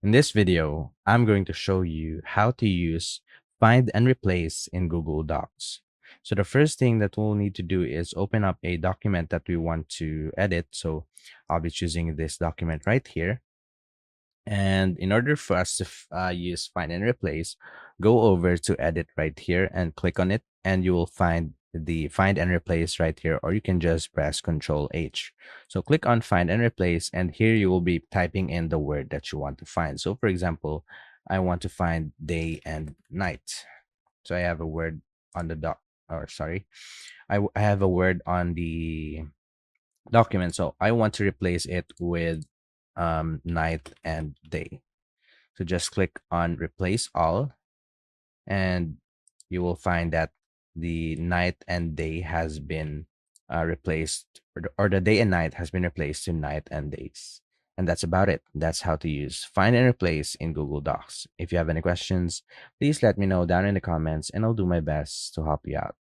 In this video, I'm going to show you how to use find and replace in Google Docs. So the first thing that we'll need to do is open up a document that we want to edit. So I'll be choosing this document right here. And in order for us to use find and replace, go over to edit right here and click on it, and you will find the find and replace right here, or you can just press Control H. So click on find and replace, and here you will be typing in the word that you want to find. So for example, I want to find day and night. So I have a word on the doc, or sorry, I have a word on the document. So I want to replace it with night and day. So just click on replace all, and you will find that the night and day has been replaced, or the day and night has been replaced to night and days. And that's about it. That's how to use find and replace in Google Docs. If you have any questions, please let me know down in the comments, and I'll do my best to help you out.